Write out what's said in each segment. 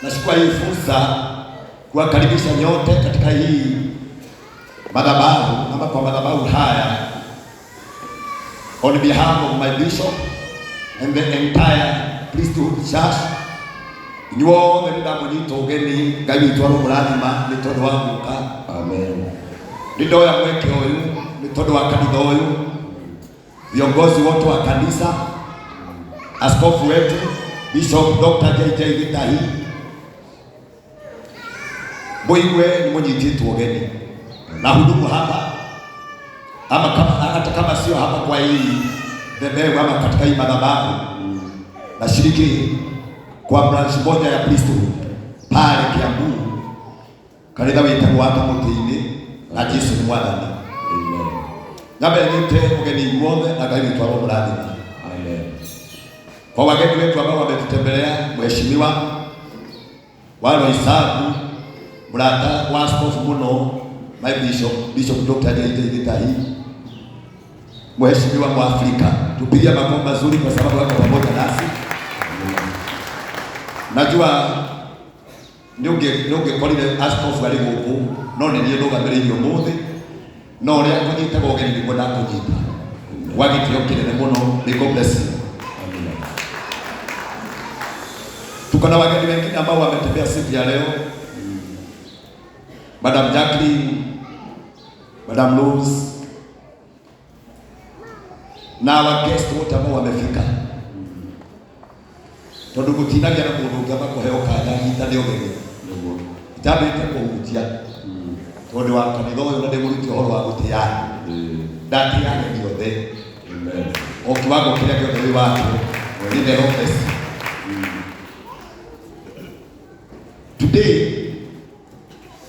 Nachukua hii fursa kuwakaribisha nyote katika hii madhabahu ama kwa madhabahu haya on behalf of my bishop and the entire priesthood church. Nyuothe ndamũnyita ũgeni Ngai witũ arũmũrathima nĩ tondũ wa gũka. Amen. Nĩndoya mweke ũyũ nĩ tondũ wa kanitha ũyũ, viongozi wote wa kanisa, askofu wetu Bishop Dr. JJ Gitahi, Boigwe ni mwenyekiti wageni na hudumu hapa ama hata kama sio hapa kwa hii bebe ama katika hii madhabahu, na shiriki kwa branch moja ya priesthood pale Kiambu kanitha witagwo wa Kamũtĩ-inĩ na Jesu ni Mwathani. Amen. Nyambe nite ugeni mwothe na Ngai witũ arũmũrathima. Amen. Kwa wageni wetu ambao wametutembelea, mheshimiwa wale Isabu brother wa askofu muno my bishop Dr. JJ Gitahi, mheshimiwa wa Afrika, tupigia makofi mazuri kwa sababu wako pamoja nasi. Najua nĩũngĩ korire askofu arĩ gũkũ no nĩ niĩ ndũgamĩrĩire ũmũthĩ, no ũrĩa kũnyitaga ũgeni nĩguo ndakũnyita wa gĩtĩo kĩnene mũno. May God bless you. Tuko na wageni wengine ambao wametembea siku ya leo, Madam Jacqueline, Madam Rose na wa guest wote ambao wamefika. Tondu gutinagia na mundu ungi aba kuheo kanya nyita ni ugeni itabite kuhutia tondu wa kanitha uyu na ndimuruti uhoro wa gutiana ndatiane giothe. Amen. Okiwago kiria giothe wi wake ni the office. Today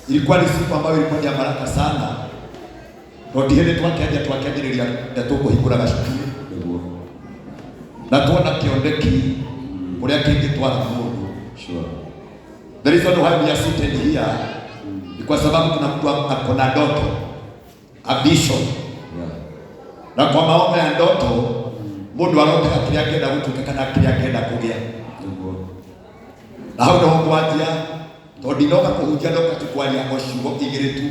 ilikuwa ni siku ambayo ilikuwa ya baraka sana. Tondihende twakendereria tukuhingura gacukuru na tuona kiondeki kuria kingitwara mundu. Sure. The reason why we are seated here ni kwa sababu kuna mtu akona ndoto, a vision. Yeah. Na kwa maono ya ndoto mundu arotaka kiria kenda gutuka kana kiria kenda kugia. Na hau ndo ngwajia tondu inoka kuhunjia ndoka tukwaria ciugo igiri tu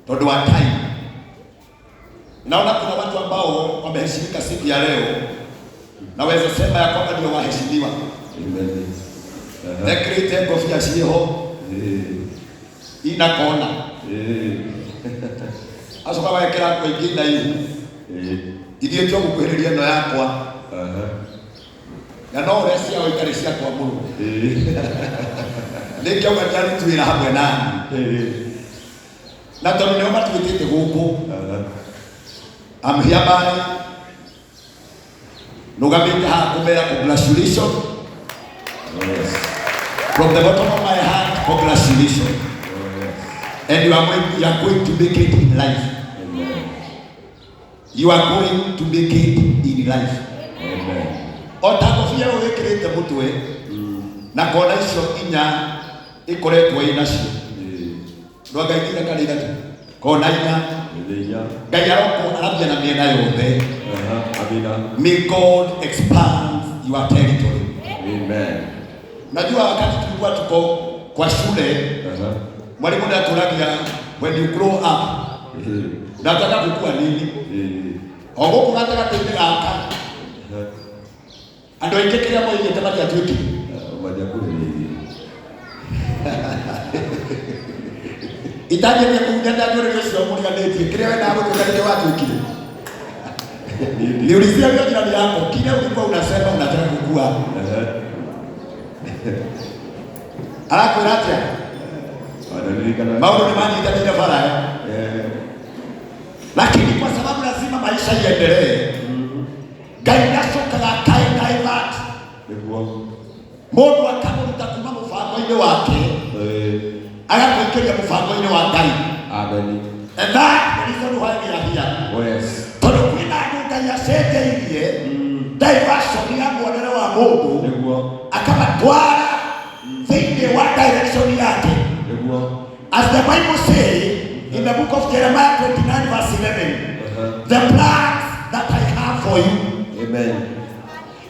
tondu wa time. Naona kuna watu ambao wameheshimika siku ya leo, naweza sema ya kwamba ndio waheshimiwa. Amen. Nekrite kofia ciho ina kona asoka waekera kwa ingina hiiithie cyo gukwiriria no yakwa na no resia oikarisia kwa Mungu nikyo gatari tuira hamwe nani na tondu nio matwitite guku I'm hereby nugamite ha kumera congratulations. Yes. From the bottom of my heart, congratulations. Yes. And you are going to make it in life. Amen. You are going to make it in life. Amen. Otakofia wekirite mutwe na kona icio inya ikoretwo inacio ndo ngaithira kanitha tu kona inya Ngai aroko arabia na miena yothe. May God expand your territory. Amen. Najua wakati tulikuwa tuko kwa shule mwalimu anaturagia when you grow up unataka kukua nini? Ogo kunataka tendeka ando ikekiria mo ile tabati atuiki baada ya kule nini itaje ni kuunda ndio sio muri ganeti kirewe na hapo ndio watu kile niulizia leo jirani yako kile ulikuwa unasema unataka kukua alakurate anajulikana maono ni maji itabidi fara lakini kwa sababu lazima maisha iendelee gaina soka la kaina imat mundu akamuruta kuma mubango-ini wake agakwĩkĩria mubango-ini wa Ngai. Amen. And that is the why we are here. Yes. Tondu kwina andu Ngai acenjeirie diversion ya muonere wa mundu akamatwara thĩinĩ wa direction yake. As the Bible says in the book of Jeremiah 29 verse 11, the plans that I have for you. Amen.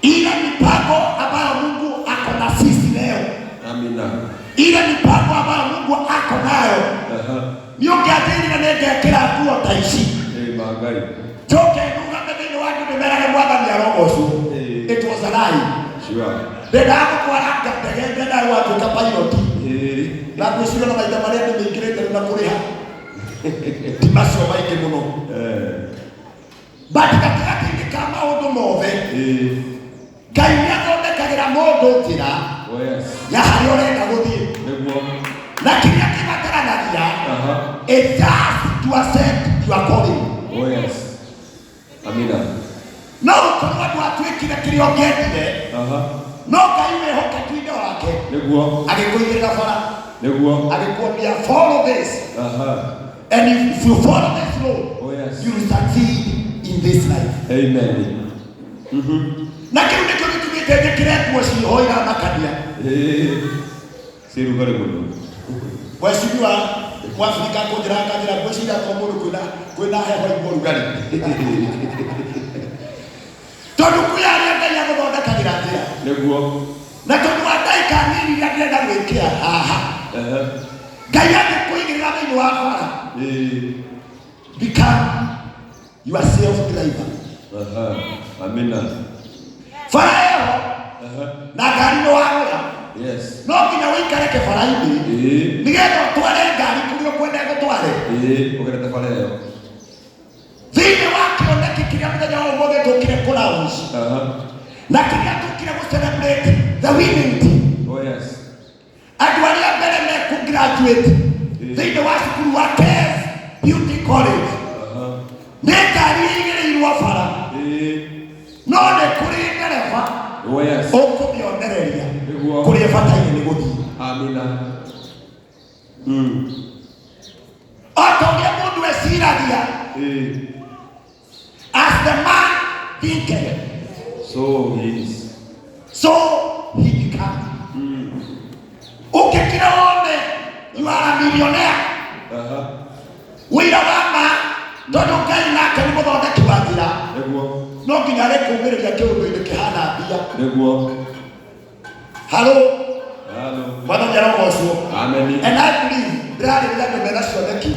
Ile mipango ambayo Mungu ako na sisi leo Amina. Ile mipango ambayo Mungu ako nayo. Ni ungeathiri na ningekira tu utaishi. Magai. Toke nuga mbele watu mbele mwaga ni arogosu. It was a lie. Sure. Beda hapo kwa raka tegenda na watu kapilot. Na kushinda na maida maria ni mingirete na kuriha. Timasho maike muno. But katikati ni kama undu mothe. Ngai ni athondekagira mundu njira. Yes. Ya hari urenda guthie. Niguo. Na kiria kibataranagia. It just to accept your calling. Oh yes. Amina. No kwa twikire kirio ngendire. No Ngai wehoka twinde wake. Niguo. Agikuigirira bara. Niguo. Agikuambia follow this. And if you follow this road, oh yes, you will succeed in this life. Amen. Na kiu ndiko gitumite kiretwo cihoira makania. Siru gare muno. Wesibiwa Mwafrika kujira kanjira gwicira kwa mundu kwina heho iguru gari. Tondu kuya Ngai aguthondekagira njira. Niguo. Na tondu ndaika nini iria ndĩrenda gwĩkĩra haha. Ngai agĩkũigĩrĩra thĩinĩ wa bara. Become your self driver. Amina. Bara ĩyo na ngari nĩ wagũra. Yes. No nginya ũikare kĩbara-inĩ nĩgetha ũtware ngari kũrĩa ũkwenda gũtware. Ũgerete bara ĩyo. Thĩinĩ wa kĩoneki kĩrĩa mũthenya wa ũmũthĩ tũkire kũraũci. Na kĩrĩa tũkire gũcelebrate the winning team. Oh yes. Andũ arĩa mbere mekũgraduate thĩinĩ wa cukuru wa KS Beauty College. Nĩ ngari igĩrĩirwo bara. No nĩ kũrĩ ndereba. Oh yes. Ũkũmĩonereria kũrĩa bataire nĩ gũthiĩ. Amina. O ta ũrĩa mũndũ eciragia. As the man thinketh, so he is. So he becomes. Ukikira wone you are a millionaire. Wĩra wa ma tondu Ngai nake nĩ mũthondeki wa njĩra. Niguo. No nginya arĩkũmĩrĩria kĩũndũ-inĩ kĩhana mbia. Niguo. Halo. Halo. Mwathani arogocwo. Amen. And I believe ndĩrarĩrĩria andũ mena cioneki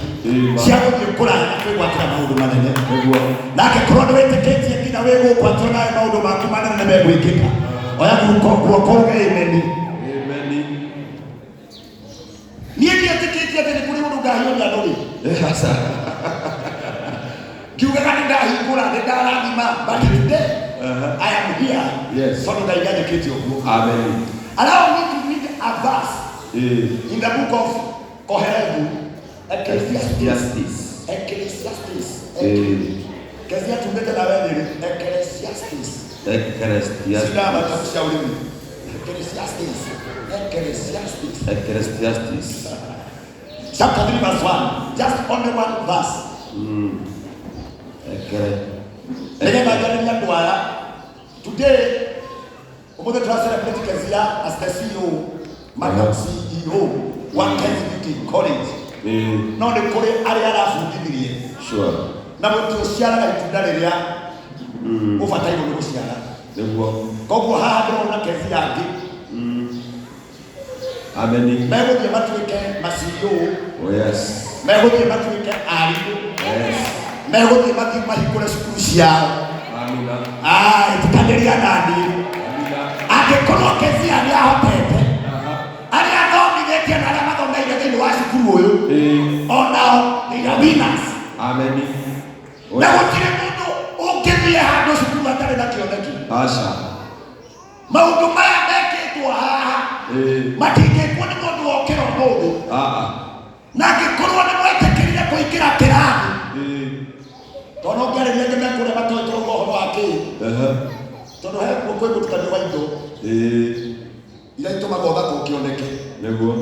cia gũthiĩ kũraya na kwĩgwatĩra maũndũ manene. Niguo. Na angĩkorwo ndwĩtĩkĩtie nginya wĩgũgwatwo nawe maũndũ maku manene nĩ megwĩkĩka. Oya guoko uge amen. Niĩ ndiĩtĩkĩtie atĩ nĩ kũrĩ ũndũ ngahiũria andũ rĩ. Kiugaga nĩ ndahingũra nĩ ndarathima but today I am here. Yes. Tondũ Ngai nĩandĩkĩte ũguo. Amen. Allow me to read a verse in the book of Ecclesiastes. Kezia tumete na wewe Ecclesiastes. Sina matamshi ulimi. Ecclesiastes. Chapter 3 verse 1. Just only one verse. Today, we're going to celebrate Kezia as the CEO, Madam CEO, one Kezia College. No, the Korean area of sure. Na mtu usiana itunda rĩrĩa ũbataire nĩ gũciara. Nĩguo. Koguo haha ndĩrona Kezia angĩ. Amen. Megũthiĩ matuĩke ma-CEO. Oh yes. Megũthiĩ matuĩke arimũ. Yes. Megũthiĩ mathiĩ mahingũre cukuru ciao. Amina. Itikanĩria nani. Amina. Angĩkorwo Kezia nĩ ahotete. Arĩa athomithĩtie na arĩa mathomeire thĩinĩ wa cukuru ũyũ. Onao nĩ winners. Amen. Na gũtirĩ mũndũ ũngĩthiĩ handũ cukuru atarĩ na kĩoneki. Aca. Maũndũ maya mekĩtwo haha matingĩkwo nĩ mũndũ wokĩra ũmũthĩ. Na angĩkorwo nĩ mwetĩkĩrire kũingĩra kĩrathi. Tondũ ũngĩarĩria nĩ mekũrĩa matoĩtwo ũhoro wa kĩĩ. Tondũ he kwĩ mũtukanio wa indo iria itũmaga ũthaka ũkĩoneke. Nĩguo.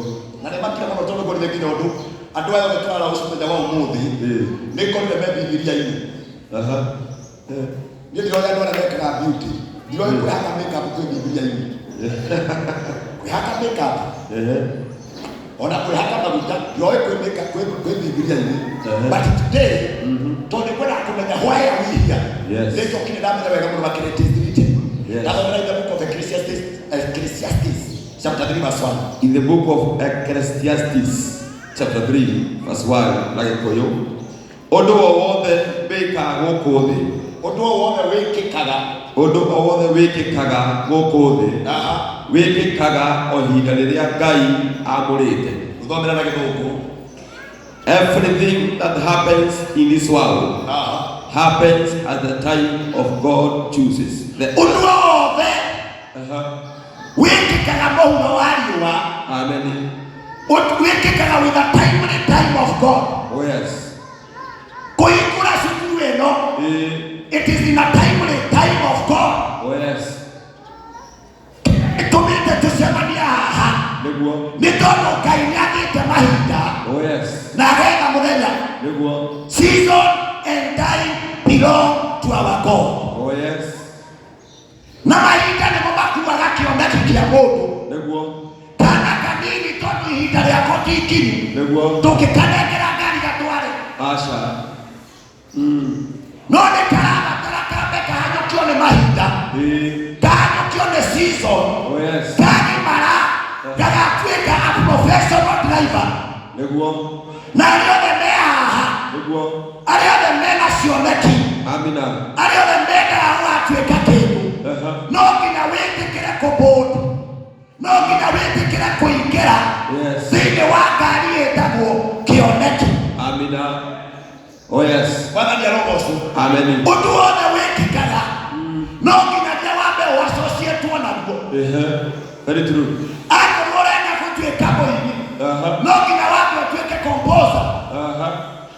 Na nĩ makira mũno tondũ ngorire nginya ũndũ andũ aya othe tũrara ũcũmenya wa ũmũthĩ nĩ ngorire me Bibilia-inĩ. Niĩ ndiroya andũ arĩa mekaga beauty. Ndiroya kwĩhaka makeup kwĩ Bibilia-inĩ. Kwĩhaka makeup. Ona kwĩhaka maguta ndiroya kwĩ makeup kwĩ Bibilia-inĩ. But today tondũ nĩ kwenda kũmenya why are we here. Nĩnjokire ndamenya wega mũno makĩrĩte thirite. Ndathomera in the book of Ecclesiastes chapter 3 verse 1. In the book of Ecclesiastes, chapter 3, verse 1, like koyo. Odo owothe beka goko thi. Odo owothe wikikaga. Odo owothe wikikaga goko thi. Wikikaga o hinda riria Ngai amurite. Uthomera na githungu. Everything that happens in this world happens at the time of God chooses. Odo owothe wikikaga mohuro wa riua. Amen. Wikikaga with the time of God. Oh yes. Kuikura shukuru eno. It is in the time of God. Oh yes. Tumite tusemania haha. Niguo. Nitono kainagite mahinda. Oh yes. Na gega muthenya. Niguo. Season and time belong to our God. Oh yes. Na mahinda ni makuaga kioneki kia mundu. Niguo. Kana kanini toni hinda ria kotikini. Niguo. Tukikanegera ngari gatware. Asha. No ne karama tarakambe kahanyukio ni mahinda. Kahanyukio ni season. Oh yes. Kani mara gagatuika a professional driver. Niguo. Na aliothe me haha. Niguo. Aliothe me na cioneki. Amina. Aliothe me na agatuika kindu. No nginya witikire kuboard. No nginya witikire kuingira. Yes. Thini wa ngari itagwo kioneki. Amina. Oh yes. Bwana ndiye rogosu. Amen. Undu wothe wikikaga. No nginya je wambe associate naguo. Very true. Akorora na kutuika muini. No nginya wambe utuike composer.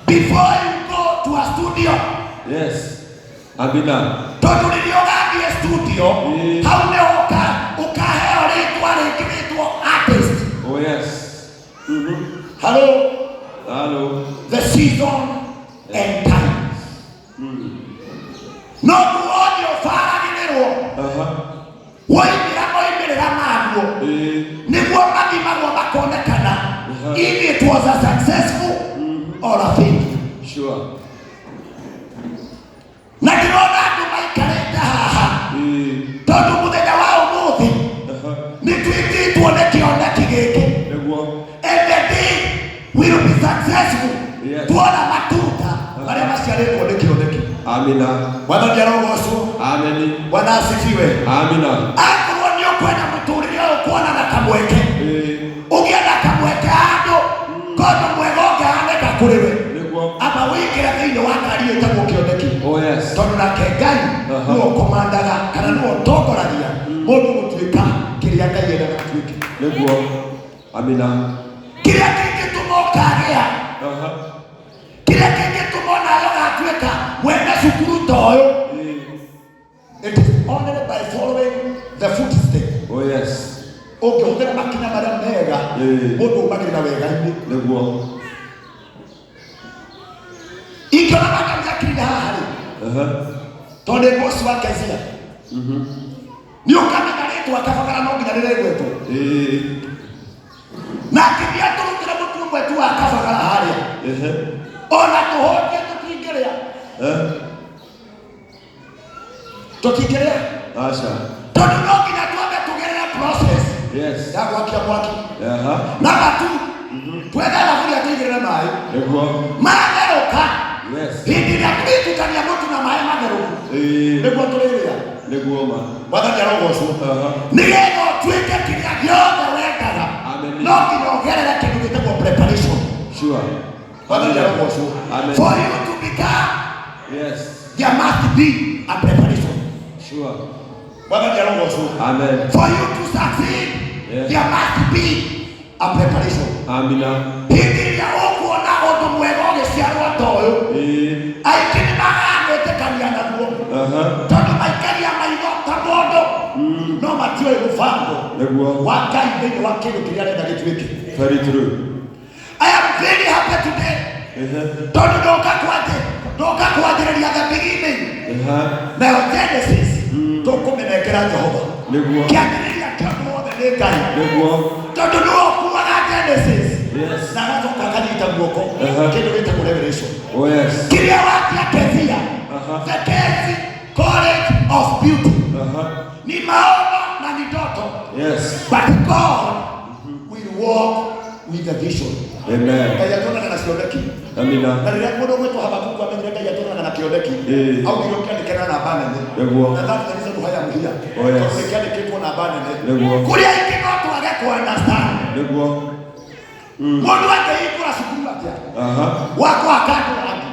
Before you go to a studio. Yes. Amina. Tondu niliogathie studio. Hau ne ukaheo ritwa ringitwo artist. Oh yes. Hello. Hello. The season and time. No tuoni ofaraginirwo. Woimirira maguo. Niguo mathimagwo makonekana. If it was a successful or a failure. Sure. Na ndĩrona andũ maikarĩte haha. Tondũ mũthenya wa ũmũthĩ nĩtwĩtĩtwo nĩ kĩoneki gĩkĩ. And the day will be successful. Tuona matunda marĩa maciarĩtwo nĩ kĩoneki. Amina. Bwana ndiye arogocwo. Amen. Bwana asifiwe. Amina. Akorwo nĩ ũkwenda mũtũrĩre ũyũ kuona na kamweke. Ũgĩenda kamweke handũ kondo mwega ũngĩhanĩka kũrĩ we. Aba wĩkĩre thĩinĩ wa ngari ĩtagwo kĩoneki. Oh yes. Tondũ nake Ngai nĩwe ũkomandaga kana nĩwe ũtongoragia mũndũ gũtuĩka kĩrĩa Ngai endaga atuĩke. Nĩguo. Amina. Kĩrĩa kĩngĩtũma ũkagĩa. Kĩrĩa kĩngĩtũma onawe ũgatuĩka wene cukuru ta ũyũ. It is only by following the footsteps. Oh yes. Ũngĩhũthĩra makinya marĩa mega mũndũ umagĩrĩra wega-inĩ. Nĩguo. Ingĩona makanitha kĩrĩa haha rĩ. Tondũ nĩ bosi wa Kezia. Nĩ ũkamenya rĩtwa Kabagara no nginya rĩrĩgwetwo. Na kĩrĩa tũrutĩre mũtu mwetu wa Kabagara harĩa. Ona tũhũtie tũtingĩrĩa. Tũtingĩrĩa. Asha. Tondũ no nginya twambe tũgerere process. Yes. Ya gwakia mwaki. Namba 2. Twethe thaburia tũigĩrĩre maĩ. Nĩguo. Matherũka. Yes. Hĩndĩ ĩrĩa tũgĩtukania mũtu na maĩ matherũku. Nĩguo tũrĩrĩa. Nĩguo ma. Mwathani arogocwo. Nĩgetha ũtuĩke kĩrĩa gĩothe wendaga. No nginya ũgerere kĩndũ gĩtagwo preparation. Sure. Mwathani arogocwo. For you to become. Yes. There must be a preparation. Sure. Mwathani arogocwo. Amen. For you to succeed. Yes. There must be a preparation. Amina. Hĩndĩ ĩrĩa ũkuona ũndũ mwega ũgĩciarwo ta ũyũ. Aingĩ nĩmagagwĩtĩkania naguo. Tondũ maikaria maitho ta mũndũ. No matiũĩ mũbango wa Ngai thĩinĩ wa kĩndũ kĩrĩa arenda gĩtuĩke. Very true. I am very happy today. Tondũ ndoka kwanjĩrĩria the beginning. Nayo Genesis tũkũmĩnengera Jehova. Kĩambĩrĩria kĩa guothe nĩ Ngai. Tondũ nĩwe ũkuaga Genesis. Na agacoka akanyita guoko kĩndũ gĩtagwo Revelation. Kĩrĩa watia Kezia. The Kezi College of Beauty. Ni maono na ni ndoto. Yes. But God will walk with the vision. Amen. Ngai atona na cioneki. Amina. Na rĩrĩa mũndũ gwĩtwo Habakuku amenyire Ngai atona na kĩoneki. Augire ũkĩandĩkĩra namba nene. Nĩguo. Na that is the haya mũhia. Oh yes. Tondũ kĩandĩkĩtwo namba nene. Nĩguo. Kũrĩa ingĩ no twage ku understand. Nĩguo. Mũndũ angĩhingũra cukuru atĩa. Wako akando rangi.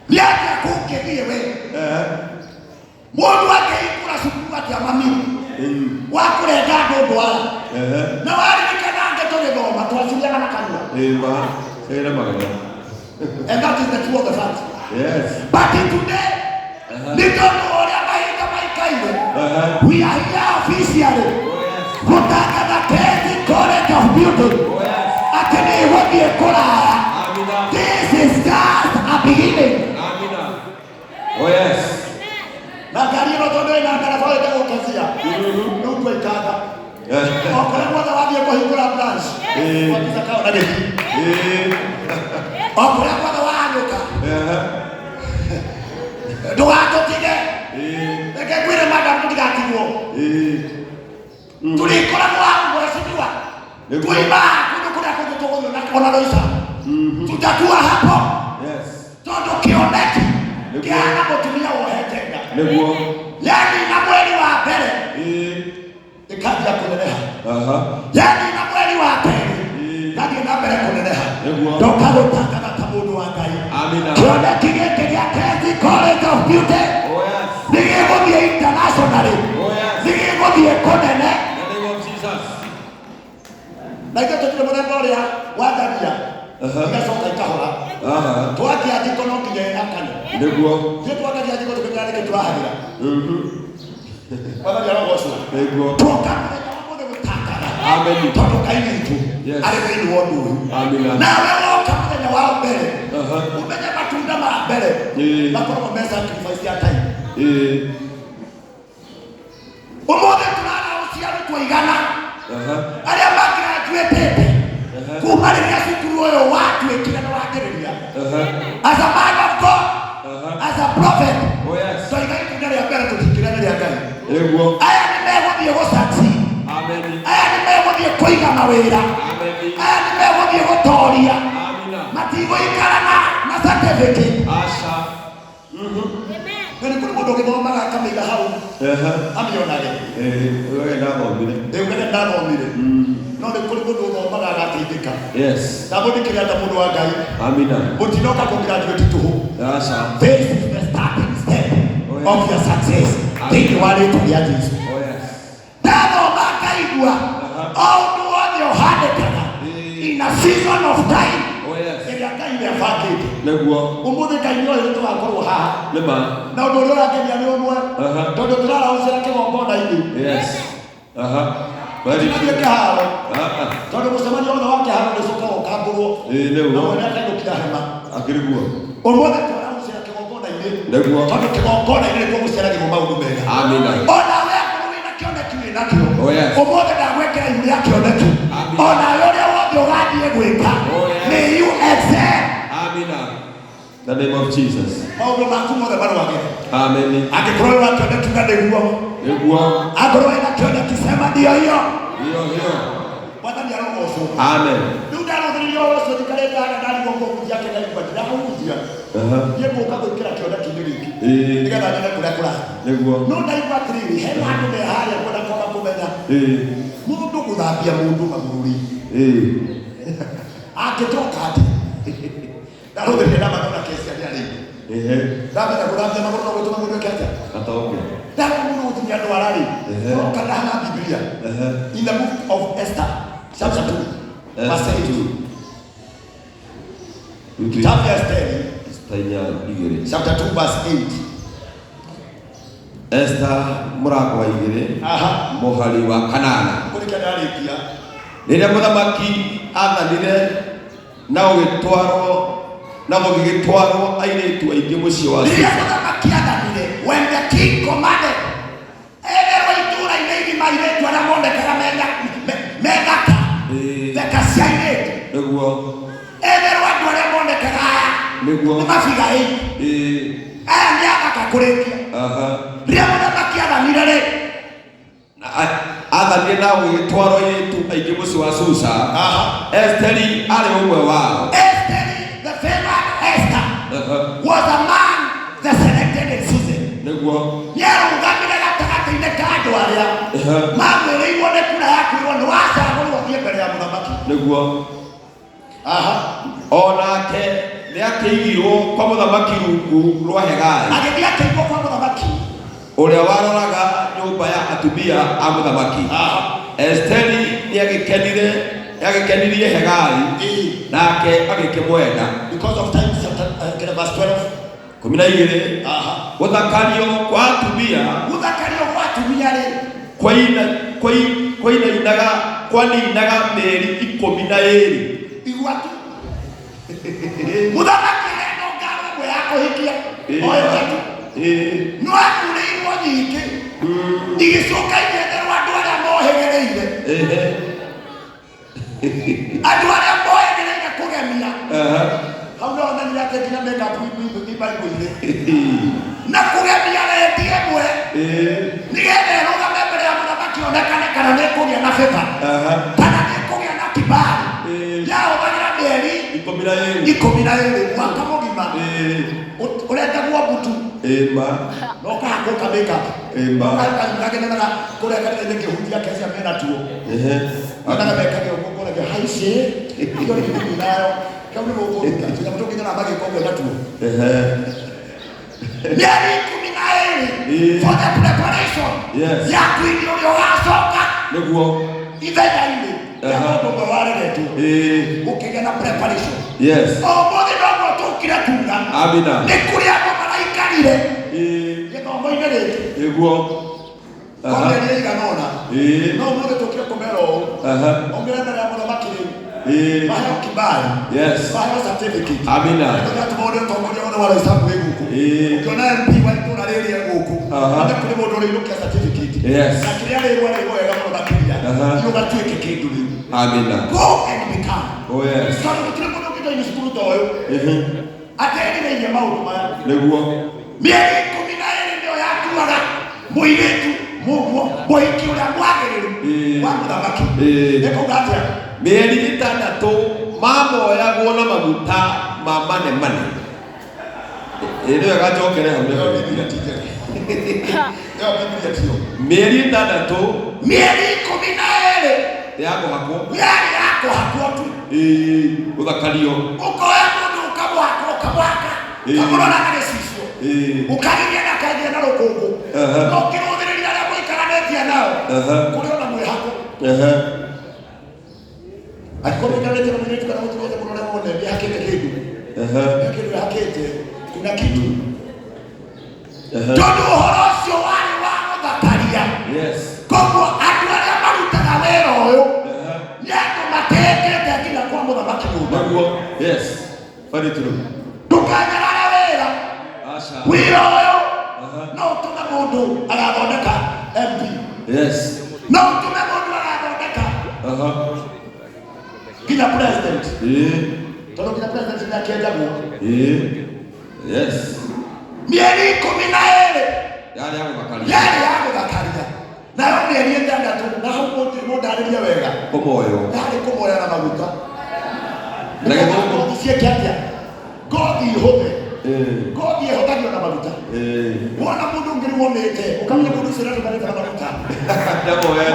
Niaje kũngĩthie we. Mũndũ angĩhingũra cukuru atĩa mami. Wakũrenga andũ ndwara. Na waririkana tũgĩthoma twaciriaga na kanua. And that is the truth of the fact. Yes. But today, little ũrĩa mahinda maikaire, we are here officially gũtangatha Kezi College of Beauty atĩ nĩ ĩgũthiĩ kũraya. This is just a beginning. Oh yes. Na ngari ĩno tondũ ĩna ndereba ĩtagwo Kezia, rĩu twaikanga. Okorwo mothe wathiĩ kũhingũra branch, wabica kao na gĩti. Okorwo mothe wahanũka, ndũgatũtige. Reke ngwĩre madam tũtigatigwo. Tũrĩkoragwo hau mheshimiwa. Tũima kũndũ kũrĩa kũngĩ tũgũthiĩ na kona Loisa. Tutakuwa hapo. Tondũ kĩoneki kĩhana mũtumia wohete nda. Yani na mweri wa mbere ĩkanjia kũneneha. Yani na mweri wa pili ĩkanjia na mbere kũneneha. Ndoka gũtangatha ta mũndũ wa Ngai. Kĩoneki gĩkĩ gĩa Kezi College of Beauty nĩ gĩgũthiĩ internationally. Nĩ gĩgũthiĩ kũnene. Na ithuĩ tũtirĩ mũthemba ũrĩa watharia igacoka ikahora. Twakia thiko no nginya akane. Ithuĩ twakagia thiko tũkĩmenya nĩkĩ tũrahagĩra. Watharia rogocwo. Twoka mũthenya wa mũthĩ gũtangatha. Tondũ Ngai witũ arĩ thĩinĩ wa ũndũ ũyũ. Nawe woka mũthenya wa mbere ũmenye matunda ma mbere makoragwo me sacrifice ya Ngai. Ũmũthĩ tũrara ũciari tũigana arĩa magraduatĩte kuma rĩrĩa cukuru ũyũ watuĩkire na wambĩrĩria. As a man of God, as a prophet, tũiga itunda rĩa mbere tũtikire nĩ rĩa Ngai. Aya nĩ megũthiĩ gũsucceed. Aya nĩ megũthiĩ kũiga mawĩra. Aya nĩ megũthiĩ gũtooria. Matigũikarana na certificate. Nĩ kũrĩ mũndũ ũgĩthomaga akamĩiga hau amĩonage. Wee ndathomire. No nĩ kũrĩ mũndũ ũthomaga agateithĩka. Ndamũthikĩria ta mũndũ wa Ngai. Mũtinoka kũgraduate tũhũ. This is the starting step of your success. Thĩinĩ wa rĩĩtwa rĩa Jesũ. Ndathoma ngaigua o ũndũ wothe ũhanĩkaga in a season of time. Ĩrĩa Ngai nĩabangĩte. Ũmũthĩ Ngai nĩoĩ tũgakorwo haha. Na ũndũ ũrĩa ũrangenia nĩ ũmwe. Tondũ tũrarahũcĩra kĩgongona-inĩ. Tũthiĩ kĩharo. Tondũ mũcemanio wothe wa kĩharo nĩũcokaga ũkambũrwo. Na mwene akainũkira hema. Ũmũthĩ tũrarahũcĩra kĩgongona-inĩ. Tondũ kĩgongona-inĩ nĩkuo gũciaragĩrwo maũndũ mega. Ona we akorwo wĩna kĩoneki wĩnakĩo. Ũmũthĩ ndagwĩkĩra ihu rĩa kĩoneki. Ona we ũrĩa wothe ũgathiĩ gwĩka. May you excel. The name of Jesus. Maũndũ maku mothe marwage. Angĩkorwo wĩna kĩoneki uga nĩguo. Angĩkorwo wĩna kĩoneki sema ndio hiyo. Mwathani arogocwo. Rĩu ndarũthĩrĩria ũcio njikarĩte haha ndarigwo kũhunjia Ngai kwa ndiramũhunjia. Niĩ ngũka gwĩkĩra kĩoneki-inĩ gĩkĩ nĩgetha nyone kũrĩa kũrathiĩ. No ndaigua atĩrĩrĩ hena andũ me harĩa kwenda kwaga kũmenya mũndũ gũthambia mũndũ magũrũ-inĩ angĩtoka atĩ ndarũthĩrĩria na magona Kezia nĩ arĩithi. Ndamenya gũthambia magũrũ no gwĩtũma mũndũ eke atĩa. Ndamenya mũndũ gũtumia andũ ararĩ oka ndahana Biblia in the book of Esther chapter 2 verse 8. Chapter 2 verse 8. Esther mũrango wa 2 mũhari wa 8. Rĩrĩa mũthamaki athanire na ũgĩtwarwo na mũgĩgĩtwarwo airĩtu aingĩ mũciĩ wa Rĩrĩa mũthamaki athanire, when the king commanded, etherwo itũũra-inĩ igima airĩtu arĩa monekaga methaka theka cia airĩtu. Etherwo andũ arĩa monekaga aya nĩ mabiga aya nĩ athaka kũrĩkia. Rĩrĩa mũthamaki athanire athanire na gwĩtwarwo airĩtu aingĩ mũciĩ wa Susa. Esteri arĩ ũmwe wao. Esteri, the famous Esther, was a man that selected in Susan. Nĩguo nĩarũgamire gatagatĩ-inĩ ka andũ arĩa magwĩrĩirwo nĩ kura ya kwĩrwo nĩ wacagũrwo thiĩ mbere ya mũthamaki. Nĩguo onake nĩakĩigirwo kwa mũthamaki rungu rwa Hegai, agĩthiĩ akĩigwo kwa mũthamaki ũrĩa waroraga nyũmba ya atumia a mũthamaki. Esteri nĩagĩkenirie Hegai, nake agĩkĩmwenda. Because of time, verse 12. 12. Gũthakario kwa atumia kwaninaga mĩeri 12. Igwatu mũthamaki eno ngamwe ya kũhikia oyotatu no akurĩirwo nyingĩ igĩcoka igĩetherwo andũ arĩa mohĩgĩrĩire kũgemia hau no onanire atĩ nginya makeup ibaibũ-inĩ na kũgemia rendi ĩmwe nĩgetha ĩrũgame mbere ya mũthamaki onekane kana nĩkũgĩa na beba kana nĩkũgĩa na kibali yahũthagĩra mĩeri 12 mwaka mũgima ũrendagwo mbutu no kahakũka makeup kagenanaga kũrĩa kanitha-inĩ kĩhutia kecia mena tuo onaga mekage ũguo kũragio haici iyo nĩ gĩthimi nayo kau nĩ gũkũruta tiga mũtũ nginya na magĩka ũguo na tuo mĩeri 12 for the preparation ya kwĩrio ũrĩa ũgacoka nĩguo ithenya-inĩ ya mũndũ ũmwe wareretwo gũkĩgĩa na preparation. Ũmũthĩ noguo tũkire kuga nĩ kũrĩ andũ maraikarire gĩthomo-inĩ gĩkĩ komeria igana ũna no ũmũthĩ tũkire kũmera ũũ omĩre mbere ya mũthamaki rĩu maheo kibali maheo certificate nĩgatũma ũrĩa ũtongoria wothe wa Roysambu wĩ gũkũ ũkĩona MP wa itũũra rĩrĩ e gũkũ nĩ kũrĩ mũndũ ũrĩinũkia certificate na kĩrĩa rĩrwo rĩrwo wega mũno makĩria nĩ ũgatuĩke kĩndũ rĩu. Go and become. Tondũ gũtirĩ mũndũ ũngĩthoini cukuru ta ũyũ ateĩrĩirie maũndũ maya mĩeri 12 nĩyo yatuaga mũirĩtu mũhiki ũrĩa mwagĩrĩru wa mũthamaki ĩkauga atĩa mĩeri 6 mamoyagwo na maguta ma manemane. Nĩyo ĩgacokere hau mĩeri 6 ya kũhakwo tu gũthakario ũkoya mũndũ ũkamwaka kamũrora na gĩcicio ũkagiria na kagia na rũkũngũ no kĩrũthĩrĩria arĩa mũikaranĩtie nao kũrĩ ona mwĩhako angĩkorwo mũikaranĩtie na mũirĩtu kana mũtumia mũrore wothe nĩhakĩte kĩndũ hakĩte kuna kitu tondũ ũhoro ũcio warĩ wa gũthakaria koguo andũ arĩa marutaga wĩra ũyũ nĩ andũ matĩkĩte nginya kwa mũthamaki nyũmba ndũkanyarare wĩra ũyũ no ũtũme mũndũ agathondeka MP no ũtũme mũndũ agathondeka nginya president tondũ nginya president nĩakĩenjagwo mĩeri 12 yarĩ ya gũthakaria nayo mĩeri 6 na hau mũndarĩria wega yarĩ kũmoya na maguta ngothi ciĩkĩatĩa ngothi ihũthe ngothi ĩhũthagio na maguta wona mũndũ ngĩrĩ wonĩte ũkamenya mũndũ ũcio nĩatũmanĩte na maguta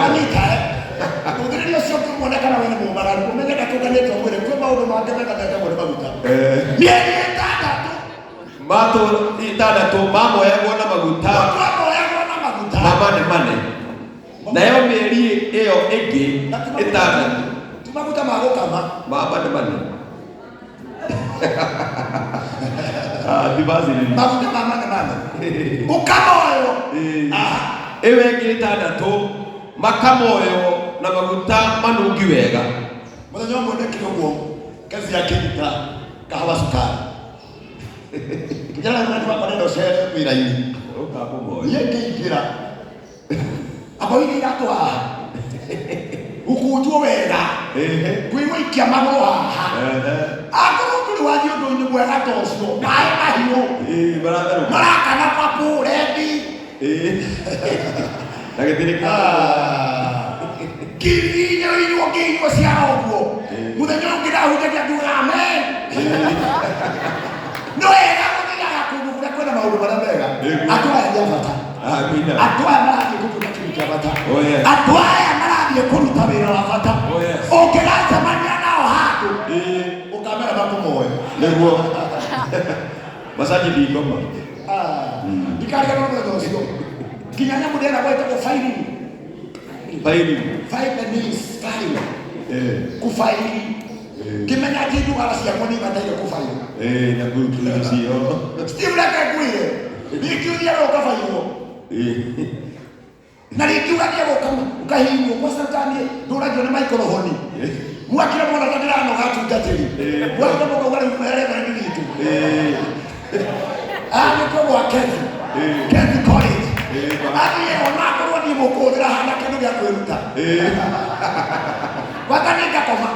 manyita ũthĩrĩria ũcio ũkĩmuonekana we nĩ mũmararu ũmenye ndatũnganĩte mwĩrĩ kwĩ maũndũ mangĩ mekanetagwo nĩ maguta mĩeri 6 mamoyagwo na maguta ma manemane. Nayo mĩeri ĩyo ĩngĩ 6 ti maguta ma gũkama ma manemane maguta ma manemane ũkamoyo ĩyo ĩngĩ 6 makamoyo na maguta manungi wega. Mũthenya ũmwe ndekire ũguo kazi yake nika kahawa sukari kijana mmoja hapa nenda ushere wĩra-inĩ ngĩingĩra abo ile irato haha ũkũnjwo wega kwĩgũikia magũrũ haha akorwo ndũrĩ wathiĩ ũndũ-inĩ mwega ta ũcio maĩ mahiũ marakana papu rendi Nagetirika. Kiinyo siao huo. Muthenya ungira hujagia nduga amen. No era kugira yakugura kwena maundu mara mega. Atwaya jabata. Amina. Atwaya marathi kutuka kitu kia bata. Atwaya marathi kuruta wira wa bata. Ukiraza manya nao hatu. Ukamera bakumoyo. Niguo. Masaji bigoma. Dikariga no ndocio. Kinyanya mudera gweta ko faili. Kufaili. Kimenya kitu ala cia koni bataire kufaili. Na kutu cio. Steve la kaguire. Nikiuria ro kafailo. Na nikiuga kia kama ukahinyo kwa satani nduragio na Michael Honi. Mwakira mwana kadira no gatu gatiri. Mwakira mwana wale umeleka ni vitu. Niko wa Kennedy College. Onako ni mukodera hana kindu gya kwiruta. Wakanika koma.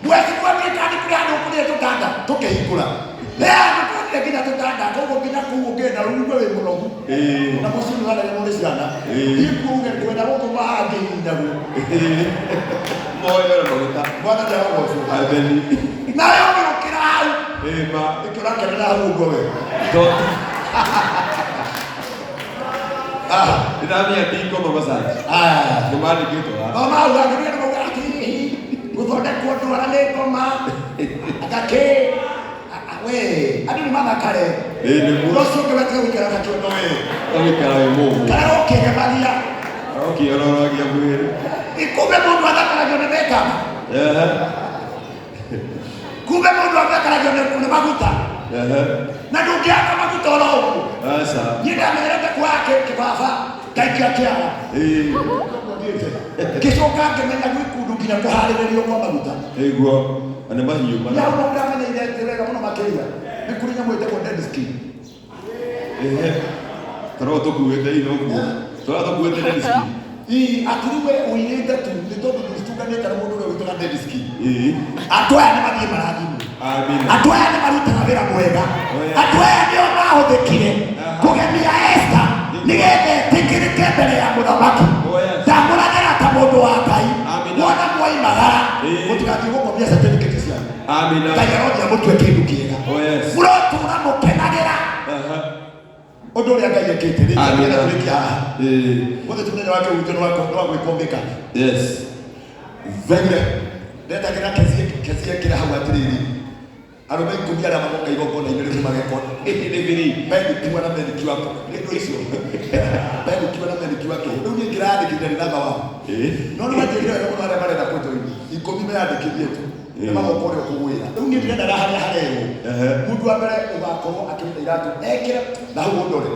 Mwezi kwa mikani kuriano kuria tutanda tukehikura. Ndio kina tutanda kogo kina kuugena rugo we munogu. Na musuru hala ya muri ciana. Ikuge kwenda goko baadhi ndagu. Moyo na muta. Bwana ndio wofu. Abeni. Na leo ni ukirau. Ma. Ikura kana rugo we. Dinamia tiko mama sana. Kumani kitu. Mama uangalia na wakati. Kutoka kwa tuara leko ma. Akake. We, adi ni mama kale. Ni muroso kwa tatu ukira kacho noe. Ukira we Mungu. Karaoke kabalia. Karaoke yoro ya mwili. Ikume mundu anakala jone beka. Kumbe mundu anakala jone kuna mafuta. Na ndugia kama kutoro. Sasa. Yeye ameleta kwake kibafa. Kaikia kia. Kishoka kemenya kudugira kuharĩrĩrio kwa maguta. Eguo. Ane mahiũ mana. Ya una mena ile terega muna makeria. Nikurinya mwete kwa dead skin. Taro tukuwete ino nguo. Taro tukuwete dead skin. Atiriwe uirinde tu nitondo tustuganete na mundu ule witwa dead skin. Atwaya ni mathie marathimo. Amina. Atwaya ni maruta na wira mwega. Atwaya ndio mahuthikire kugemia Esther nigethe tikirike mbere ya muthamaki. Ndamuragira ta mundu wa Ngai. Wona mwaimagara mutikati gukomia certificate cia. Amina. Kayarodia mutwe kindu kiega. Murotura mukenagira. Undu uria Ngai ekite ri. Amina. Wothe tunene wake uteno wako no gwikombeka. Yes. Vengre. Ndeta kira kezie kira hawa atiriri. Arume kumia na magonga igoko na inere mageko. Beni kiwa na beni kiwa ko. Ndio hizo. Beni kiwa na beni kiwa ko. Ndio ni grade kidani na bawa. Nono majira ya mwana mara na kwetu hivi. Ikomi me adikibie tu. Ema mokore okuwira. Ndio ni ndenda na hali haleo. Mundu wa mbere ugakorwo akirita iratu. Ekira na huo ndore.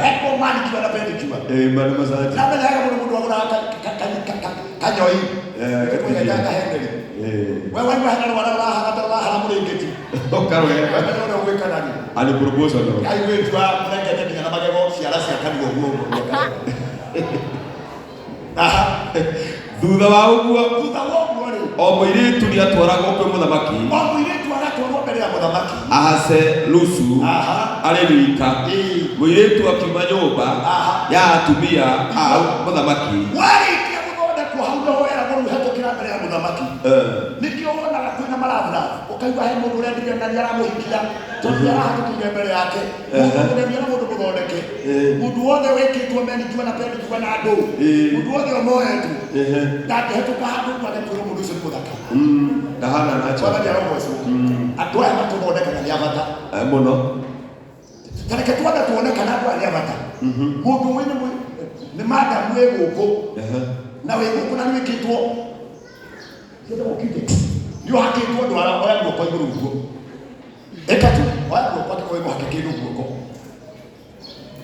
Eko mani kiwa na beni kiwa. Mani mazati. Na mbele yake mundu wa kanyoi. Eko ya kaka Henry. Wewe hana wala hata haramurengeti. Okaro ya. Wewe uweka nani? Ali proposal no. Ai wewe tu mnenge tena na magego ciara cia kanio guo. Thutha wa uguo ri. O muiritu ni atwaragwo kwi muthamaki. O muiritu agatwarwo mbere ya muthamaki. Ahase Lusu. Ari rika. Muiritu akiuma nyumba ya atumia au muthamaki. Wari kia muthonde kuhauda hoera mundu hetokira mbere ya muthamaki. Nikio wona kwina maravna. Ukaigwa he mundu urendiria ndani aramuhikia. Tondu arahatukire mbere yake. Mundu urendiria na mundu muthondeke. Mundu wothe wikitwo menitwo na penditwo na andu. Mundu wothe omoetu. Ndake hetuka handu twake kwiro mundu ucio ni muthaka. Ndahana nacho. Bwana ya roho. Andu aya matuthondekaga ni abata. Muno. Tareke twanda tuonekana andu aya abata. Mundu wini ni madamu we guku. Na we guku na wikitwo. Ndio ukite. Ndio hakitwo ndo ara oya guko iguru guko. Ekatu oya guko kwa kwa hakikiru guko.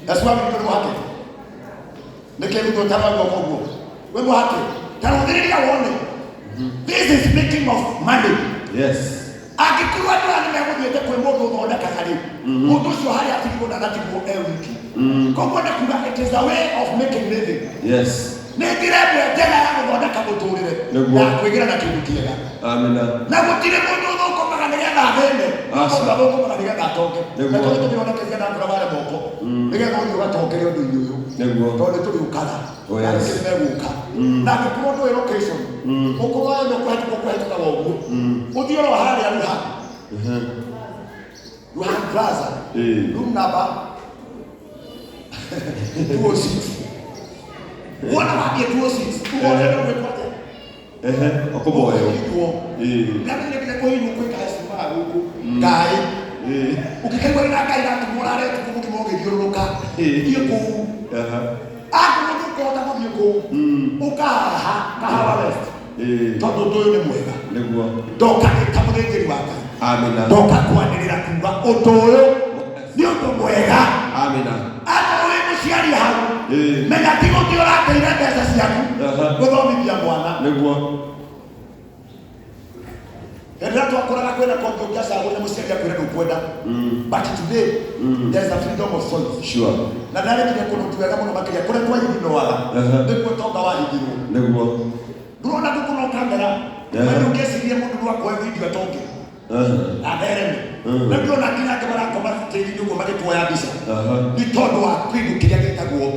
Aswa mikono wake. Nekeruto tabago guko. We wake. Tarudiria wone. This is speaking of money. Yes. Akikuwa ndo animegudhiete kwe mundu uthondeka kari. Mundu ucio hari atigwo na natigwo wiki. Koguo ndakuga it is a way of making living. Yes. Nĩngĩrembwe njĩra ya gũthondeka mũtũrĩre ya kwĩgira na kĩndũ kĩega. Amina. Na gũtirĩ mũndũ ũthũkũmaga nĩgetha athĩne. Asa boko mwana diga gatoke. Na toke to biona kezia na kravale boko. Diga no diga toke yo ndu yuyu. Nego. Tole to ukala. Na kime buka. Na kuko to location. Boko wa ndo kwa ta wogu. Udio lo hali ya luha. Luha plaza. Lumnaba. Tuo six. Wana wabie tuo six. Tuo leo wekwate. Okoboyo. Ngati ngeke ko yinu ko kai sima huko. Kai. Ukikaiwa na kai na tumorare tukubuki moge dioroka. Iyo ko. Ako ko ta ko ko. Ukaha kahawa west. Todo doyo ni mwega. Niguo. Doka kamugengeri waka. Amina. Doka kwanirira kuba otoyo. Ni oto mwega. Amina. Ako we musiari hau. Menya tigo tiora teira pesa ciaku. Guthomithia mwana. Niguo. Ela tu akora kwenda kwa kiasi hapo na musiari kwenda ukwenda. But today there's a freedom of choice. Sure. Na dale kile kuna tuweka mwana makia kule kwa hivi ndo wala. Ndio toka wa hivi. Niguo. Drona kuna kamera. Ndio ungesikia mtu wako kwa video atoke. Abereme. Ndio na kila kamera kwa tegi ndio mali tu ya bisa. Ni todo wa kwidu kile kitagwo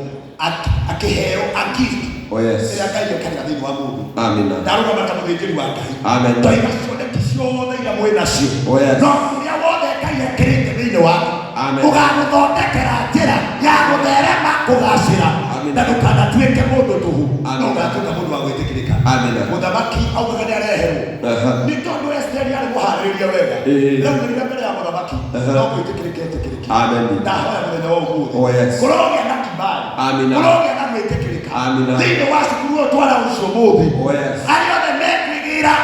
akiheo akizi. Oh yes. Ila kayo kana dini wa Mungu. Amina. Daruga matamugejeri wa Ngai. Amen. Toiga sode kisione ila mwena cio. Oh yes. No kuria wothe Ngai ekirite thini wako. Amen. Ugaguthondekera njira ya gutherema kugacira. Na ndukanatuike mundu tuhu. No ugatuika mundu wa gwitikirika. Amina. Muthamaki augaga ni areherwo. Ni tondu Esteri ari muhaririria wega. Rĩu nĩrĩo mbere ya muthamaki. No gwitikirike etikirike. Amen. Ndahoya mũthenya wa ũmũthĩ. Oh yes. Kũrogĩa na kibali. Amina. Kũrogĩa na gwĩtĩkĩrĩka. Amina. Thĩinĩ wa cukuru ũyũ twara ũcio mũthĩ. Oh yes. Arĩa othe mekwĩgĩra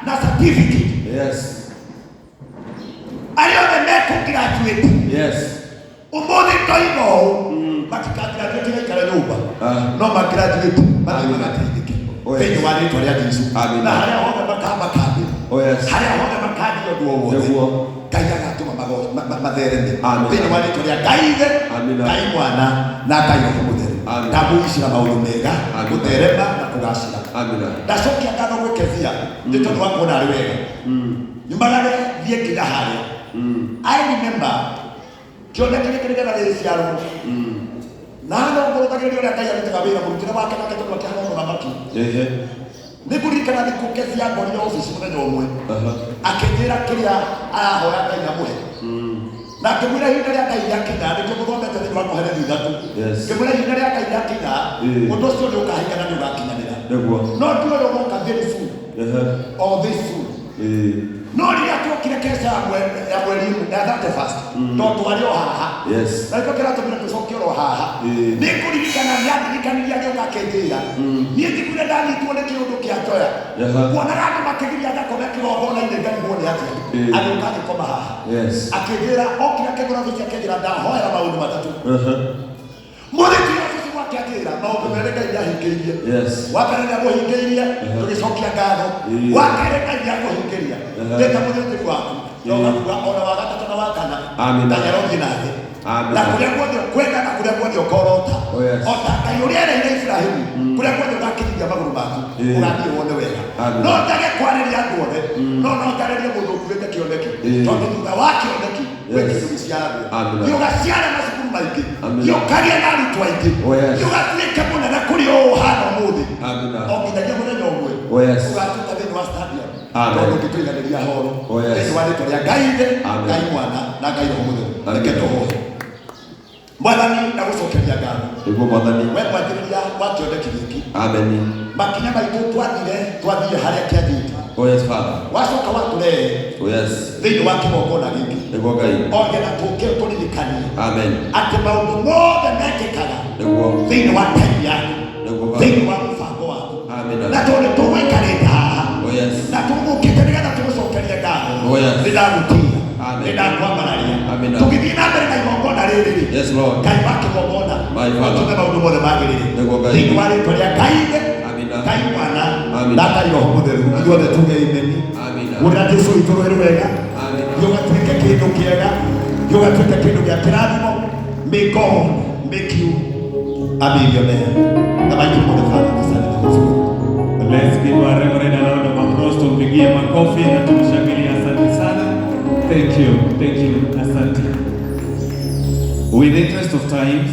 na certificate. Yes. Arĩa othe mekũgraduate. Yes. Ũmũthĩ toiga ũũ. Matikagraduate gaikara nyũmba. No magraduate mathiĩ magateithĩke. Thĩinĩ wa rĩĩtwa rĩa Jesũ. Amina. Na harĩa hothe makamba kambĩ. Oh yes. Harĩa hothe makambĩ ũndũ o wothe. Nĩguo. Ngai agatũma mathereme. Amen. Thĩinĩ wa rĩĩtwa rĩa Ngai Ithe, Amina. Ngai Mwana na Ngai Roho Mũtheru. Amen. Ndamwĩcira maũndũ mega, Amina. gũtherema na kũgacĩra. Amina. Ndacokia ngatho gwĩ Kezia nĩ tondũ wa kuona arĩ wega. Nyumagare thiĩ nginya harĩa. I remember kĩoneki gĩkĩ nĩgetha gĩgĩciarwo. Na no ngũrũthagĩrĩria ũrĩa Ngai arutaga wĩra mũrutĩre wake nake tondũ akĩhana mũthamaki. Nĩngũririkana thikũ Kezia ngorire ofici mũthenya ũmwe. Akĩnjĩra kĩrĩa arahoya Ngai amũhe. Na ngĩmwĩra ihinda rĩa Ngai rĩakinya, nĩkĩo mũthomete thĩinĩ wa Mũhera ithatũ. Ngĩmwĩra ihinda rĩa Ngai rĩakinya, ũndũ ũcio nĩũkahinga na nĩũgakinyanĩra. No ndiũĩ ũgoka very soon or this soon. No rĩrĩa tuokire kesa ya mweri ya 31st, tondũ twarĩ o haha. Na nĩkĩo kĩratũmire tũcokie oro haha. Nĩngũririkana nĩandirikanirie agĩũka akĩnjĩra. Niĩ njiguire ndanyitwo nĩ kĩũndũ kĩa njoya. Kuonaga andũ makĩgiria thakome kĩgongona-inĩ ngarigwo nĩ atĩa. Agĩũka agĩkoma haha. Akĩnjĩra okire akĩgũra obici akĩnjĩra ndahoera maũndũ matatũ. Mũthiki obici gwake akĩnjĩra maũndũ merĩ Ngai ahingĩirie. Wa mbere nĩamũhingĩirie, tũgĩcokia ngatho. Wa kerĩ Ngai nĩakũhingĩria. Ndĩta mũthĩnjĩri waku. Nogakuga ona wa gatatũ na wa kana. Ngai arothiĩ na thĩ. Na kũrĩa guothe ũkwenda na kũrĩa guothe ũkorota. Ota Ngai ũrĩa ereire Iburahĩmu, kũrĩa guothe ũgakinyithia magũrũ maku, ũgathiĩ wone wega. No njage kwarĩria andũ othe, no njarĩrie mũndũ ũkuĩte kĩoneki. Tondũ thutha wa kĩoneki gwĩ kĩndũ gĩciaragwo. Gĩũgaciara macukuru maingĩ, gĩũkagĩa na arutwo aingĩ, gĩũgatuĩke mũnene kũrĩ o ũhana ũmũthĩ. O nginyagia mũthenya ũmwe ũgatuĩka thĩinĩ wa stadium. Tondũ ngĩtũiganĩria horo thĩinĩ wa rĩĩtwa rĩa Ngai Ithe, Ngai Mwana na Ngai Roho Mũtheru. Reke tũhooe. Mwathani ndagũcokeria ngatho. Nĩguo Mwathani. We mwanjĩrĩria wa kĩoneki gĩkĩ. Amen. Makinya maitũ twathiire harĩa kĩanjĩte. Oh yes, Father. Wacoka watũrehe thĩinĩ wa kĩgongona gĩkĩ. Nĩguo Ngai. Othe na tũririkanie Amen. atĩ maũndũ mothe mekĩkaga thĩinĩ wa time yaku, thĩinĩ wa mũbango waku. Na tondũ tũgũikarĩte haha na tũgũkĩte nĩgetha tũgũcokerie ngatho. Nĩndagũtiia, nĩndakwambararia. Tũgĩthiĩ na mbere na igongona rĩrĩ, Ngai wa kĩgongona ũtũme maũndũ mothe magĩrĩre thĩinĩ wa rĩĩtwa rĩa Ngai Ithe, Ngai Mwana na Ngai Roho Mũtheru. Ithuothe tuge ameni. Ũrĩa Jesũ witũ rwĩ rwega, gĩũgatuĩke kĩndũ kĩega, gĩũgatuĩke kĩndũ gĩa kĩrathimo. May God make you a millionaire. The mighty name of the Father, the Son, and the Holy Spirit. Let's give our Reverend a round of applause. Tumpigie makofi na tumshangilie. Asante sana. Thank you. Asante. With the interest of time